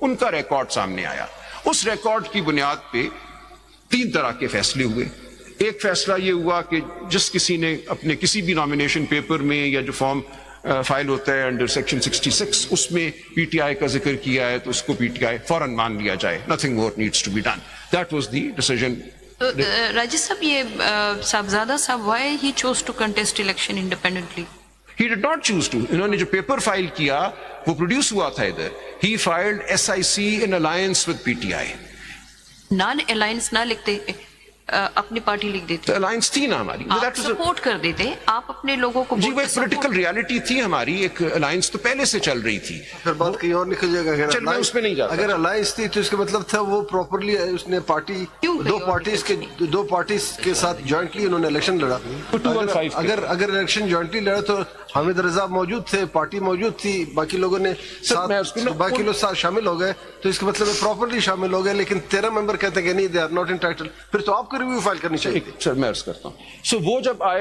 ان کا ریکارڈ سامنے آیا. اس ریکارڈ کی بنیاد پہ 3 طرح کے فیصلے ہوئے. ایک فیصلہ یہ ہوا کہ جس کسی نے اپنے کسی بھی نامینیشن پیپر میں یا جو فارم فائل ہوتا ہے انڈر سیکشن 66 اس میں پی ٹی آئی کا ذکر کیا ہے تو اس کو پی ٹی آئی فوراً مان لیا جائے. Nothing more needs to be done. That was the decision. راجد صاحب یہ صاحبزادہ صاحب why he chose to contest election independently? He did not choose to. انہوں نے جو پیپر فائل کیا وہ پروڈیوس ہوا تھا ادھر. He filed SIC in alliance with PTI. Naan alliance نہ لکھتے اپنی پارٹی لکھ دیتے. الائنس تھی نا ہماری. آپ سپورٹ کر دیتے, آپ اپنے لوگوں کو. جی وہ ایک پولیٹیکل ریالٹی تھی ہماری. ایک الائنس تو پہلے سے چل رہی تھی. پھر بات کہیں اور نکل جائے گا. چل میں اس پہ نہیں جاتا. اگر الائنس تھی تو اس کا مطلب تھا وہ پراپرلی اس نے پارٹی دو پارٹیز کے ساتھ جوائنٹلی انہوں نے الیکشن لڑا. اگر الیکشن جوائنٹلی لڑا تو حامد رضا موجود تھے, پارٹی موجود تھی, باقی لوگوں نے باقی لوگ ساتھ شامل ہو گئے تو اس کا مطلب پراپرلی شامل ہو گئے. لیکن 13 ممبر کہتے ہیں کہ نہیں, دے آر ناٹ انٹائٹلڈ. پھر تو آپ کو ریویو فائل کرنی چاہیے. سر میں عرض کرتا ہوں. سو وہ جب آئے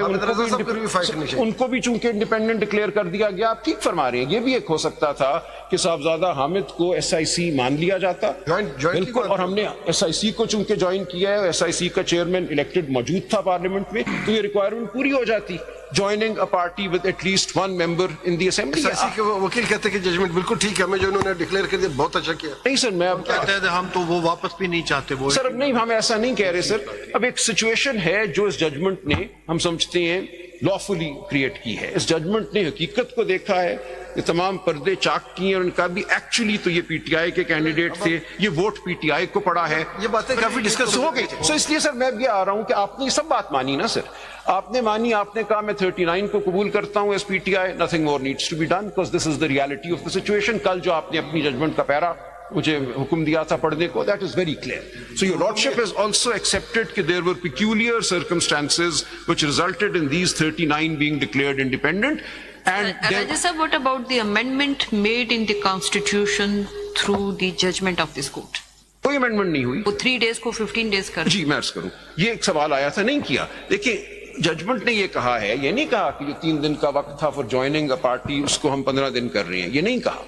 ان کو بھی چونکہ انڈیپینڈنٹ ڈکلیئر کر دیا گیا. آپ ٹھیک فرما رہے ہیں. یہ بھی ایک ہو سکتا تھا کہ صاحبزادہ حامد کو SIC مان لیا جاتا بالکل, اور ہم نے SIC کو چونکہ جوائن کیا ہے, SIC کا چیئرمین الیکٹڈ موجود تھا پارلیمنٹ میں, تو یہ ریکوائرمنٹ پوری ہو جاتی. joining a party with at least one member in the assembly. SIC کے وکیل کہتے ہیں کہ ججمنٹ بالکل ٹھیک ہے, ہمیں جو انہوں نے ڈکلیئر کر دیا بہت اچھا کیا. نہیں سر, میں اب کہتے ہیں ہم تو وہ واپس بھی نہیں چاہتے. وہ سر اب نہیں, ہم ایسا نہیں کہہ رہے سر. اب ایک سچویشن ہے جو اس ججمنٹ نے ہم سمجھتے ہیں لافلی کریٹ کی ہے. اس ججمنٹ نے حقیقت کو دیکھا ہے, یہ تمام پردے چاک کیے, اور ان کا بھی ایکچولی تو یہ پی ٹی آئی کے کینڈیڈیٹ تھے, یہ ووٹ پی ٹی آئی کو پڑا ہے. یہ باتیں کافی ڈسکس ہو گئی. سو اس لیے سر میں بھی آ رہا ہوں کہ آپ نے یہ سب بات مانی نا سر. آپ نے مانی, آپ نے کہا میں 39 کو قبول کرتا ہوں as P T I. Nothing more needs to be done because this is the reality of the situation. کل جو آپ نے اپنی ججمنٹ کا پیرا مجھے حکم دیا تھا پڑھنے کو, that is very clear. So your lordship has also accepted that there were peculiar circumstances which resulted in these 39 being declared independent. And Raja sir, what about the amendment made in the constitution through the judgment of this court? کوئی amendment نہیں ہوئی. وہ 3 days کو 15 days کر. جی میں عرض کروں, یہ ایک سوال آیا تھا, نہیں کیا. دیکھیں ججمنٹ نے یہ کہا ہے, یہ نہیں کہا کہ یہ 3 دن کا وقت تھا فار جوائننگ اے پارٹی, اس کو ہم 15 دن کر رہے ہیں, یہ نہیں کہا.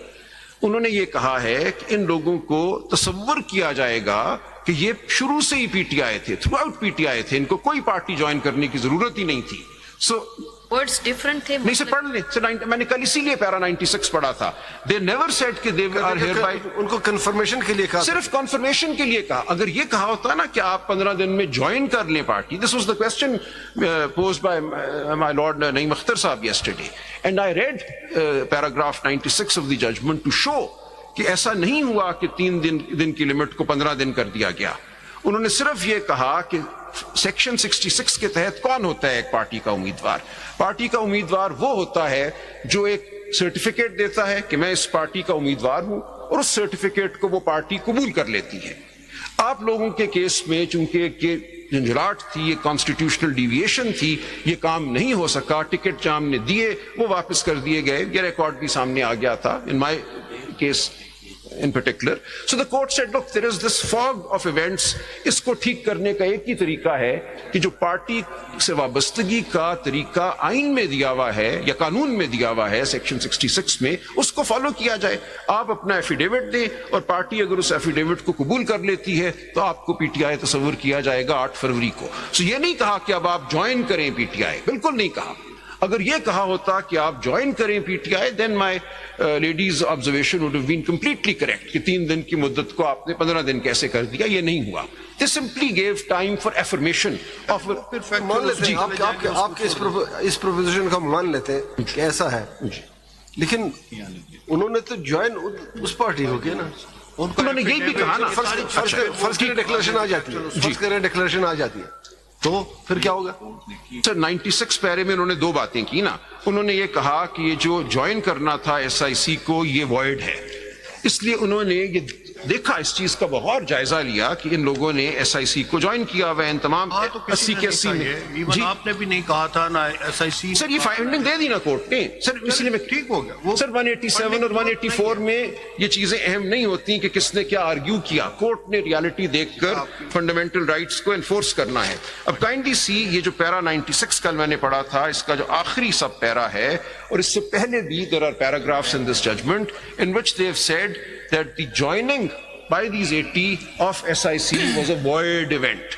انہوں نے یہ کہا ہے کہ ان لوگوں کو تصور کیا جائے گا کہ یہ شروع سے ہی پی ٹی آئی تھے, تھرو آؤٹ پی ٹی آئی تھے, ان کو کوئی پارٹی جوائن کرنے کی ضرورت ہی نہیں تھی. سو ورڈز ڈفرنٹ تھے. نہیں سے پڑھ لیں, میں نے کل اسی لیے پیرا 96 پڑھا تھا. دے نیور سیڈ کہ دے آر ہیئر بائی. ان کو کنفرمیشن کے لیے کہا, صرف کنفرمیشن کے لیے کہا. اگر یہ کہا ہوتا نا کہ آپ 15 دن میں جوائن کر لیں party, this was the question posed by my lord نعیم اختر صاحب yesterday, and I read paragraph 96 of the judgment to show کہ ایسا نہیں ہوا کہ 3 دن کی لمٹ کو 15 دن کر دیا گیا. انہوں نے صرف یہ کہا کہ سیکشن 66 کے تحت کون ہوتا ہے ایک پارٹی کا امیدوار. پارٹی کا امیدوار وہ ہوتا ہے جو ایک سرٹیفکیٹ دیتا ہے کہ میں اس پارٹی کا امیدوار ہوں, اور اس سرٹیفکیٹ کو وہ پارٹی قبول کر لیتی ہے. آپ لوگوں کے کیس میں چونکہ جھنجھلاٹ تھی, یہ کانسٹیٹیوشنل ڈیویشن تھی, یہ کام نہیں ہو سکا. ٹکٹ جو ہم نے دیے وہ واپس کر دیے گئے, یہ ریکارڈ بھی سامنے آ گیا تھا in my case in particular. So the court said, look, there is this fog of events. اس کو ٹھیک کرنے کا ایک ہی طریقہ ہے کہ جو پارٹی سے وابستگی کا طریقہ آئین میں دیا ہوا ہے یا قانون میں دیا ہوا ہے سیکشن 66 میں, اس کو فالو کیا جائے. آپ اپنا ایفیڈیوٹ دیں, اور پارٹی اگر اس ایفیڈیوٹ کو قبول کر لیتی ہے تو آپ کو پی ٹی آئی تصور کیا جائے گا 8 فروری کو. سو یہ نہیں کہا کہ اب آپ جوائن کریں پی ٹی آئی, بالکل نہیں کہا. اگر یہ کہا ہوتا کہ آپ جوائن کریں P T I, then my lady's observation would have been completely correct کہ 3 دن کی مدت کو آپ نے 15 دن کیسے کر دیا. یہ نہیں ہوا. This simply give time for affirmation of. مان لیتے ہیں آپ کے اس پروپوزیشن کا مان لیتے ہیں کہ ایسا ہے, لیکن انہوں نے تو جوائن اس پارٹی ہو گیا نا. انہوں نے یہی بھی کہا نا, فرض کریں ڈکلیریشن آ جاتی ہے, فرض کریں ڈکلیریشن آ جاتی ہے تو پھر کیا ہوگا. سر 96 پیرے میں انہوں نے 2 باتیں کی نا. انہوں نے یہ کہا کہ یہ جو جوائن کرنا تھا SIC کو یہ وائڈ ہے, اس لیے انہوں نے یہ دیکھا, اس چیز کا بغور جائزہ لیا کہ ان لوگوں نے SIC کو جوائن کیا ہوا ہے ان تمام 80 کے 80 میں. جی آپ نے بھی نہیں کہا تھا نا SIC. سر یہ فائنڈنگ دے دی نا کورٹ نے. سر اس لیے میں ٹھیک ہو گیا. سر 187 اور 184 میں یہ چیزیں اہم نہیں ہوتی کہ کس نے کیا آرگیو کیا. کورٹ نے ریالٹی دیکھ کر فنڈامنٹل رائٹس کو انفورس کرنا ہے. اب کائنڈلی سی, یہ جو پیرا 96 کل میں نے پڑھا تھا, اس کا جو آخری سب پیرا ہے, اور اس سے پہلے بھی there are paragraphs in this judgment in which they have said that the joining by these 80 of SIC was a void event.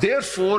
therefore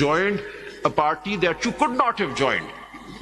joined a party that you could not have joined.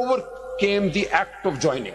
overcame the act of joining.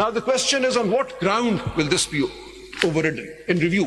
Now the question is on what ground will this be overridden in review?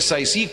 SIC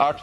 8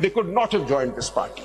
they could not have joined this party.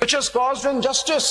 which has caused injustice.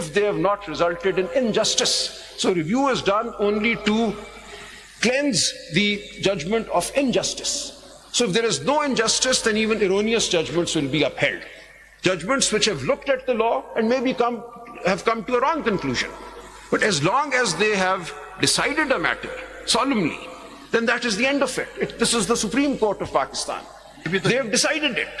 if they have not resulted in injustice. So review is done only to cleanse the judgment of injustice. So if there is no injustice, then even erroneous judgments will be upheld. Judgments which have looked at the law and maybe have come to a wrong conclusion. But as long as they have decided a matter solemnly, then that is the end of it. This is the Supreme Court of Pakistan. They have decided it.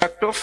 Act of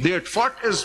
they had fought as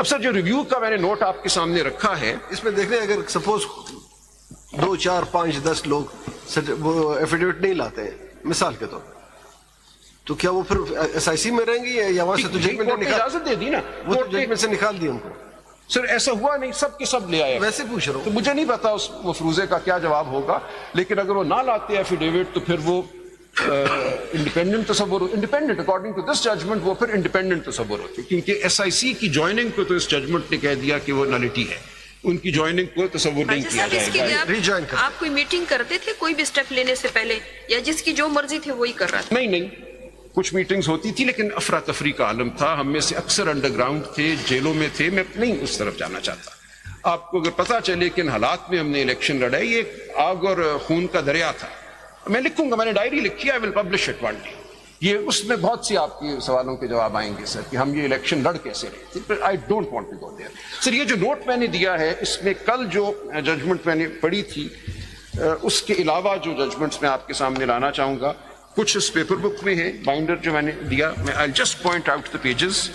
اب سر جو review کا میں نے note آپ کے سامنے رکھا ہے اس میں دیکھ لیں اگر سپوز 2 4 5 10 لوگ وہ ایفیڈیوٹ نہیں لاتے ہیں مثال کے طور پر تو کیا وہ پھر ایس آئی سی میں رہیں گے یا وہاں سے تو کورٹ نے اجازت دے دی نا, وہ تو ججمنٹ سے نکال دی ان کو. سر ایسا ہوا نہیں, سب کے سب لے آئے. ویسے پوچھ رہا تو ہوں, مجھے نہیں پتا اس مفروضے کا کیا جواب ہوگا, لیکن اگر وہ نہ لاتے ایفیڈیوٹ تو پھر وہ انڈیپینڈنٹ تصور, independent according to this judgement وہ پھر انڈیپینڈنٹ تصور ہوتی, کیونکہ ایس آئی سی کی جوائننگ کو تو اس ججمنٹ نے کہہ دیا کہ وہ نلٹی ہے, ان کی جوائننگ کو تصور نہیں کیا جائے گا. آپ کوئی میٹنگ کرتے تھے کوئی بھی سٹیپ لینے سے پہلے, یا جس کی جو مرضی تھی وہی کر رہا تھا؟ نہیں, کچھ میٹنگز ہوتی تھی لیکن افراتفری کا عالم تھا, ہم میں سے اکثر انڈر گراؤنڈ تھے, جیلوں میں تھے, میں نہیں اس طرف جانا چاہتا. آپ کو اگر پتا چلے کہ ان حالات میں ہم نے الیکشن لڑائی, یہ آگ اور خون کا دریا تھا. میں لکھوں گا, میں نے ڈائری لکھی, آئی ول پبلش اٹ ون ڈے. یہ اس میں بہت سی آپ کے سوالوں کے جواب آئیں گے سر کہ ہم یہ الیکشن لڑ کیسے رہے تھے. I don't want to go there. Sir یہ جو نوٹ میں نے دیا ہے اس میں کل جو ججمنٹ میں نے پڑھی تھی اس کے علاوہ جو ججمنٹس میں آپ کے سامنے لانا چاہوں گا, کچھ اس پیپر بک میں ہے, بائنڈر جو میں نے دیا, میں I just point out the pages.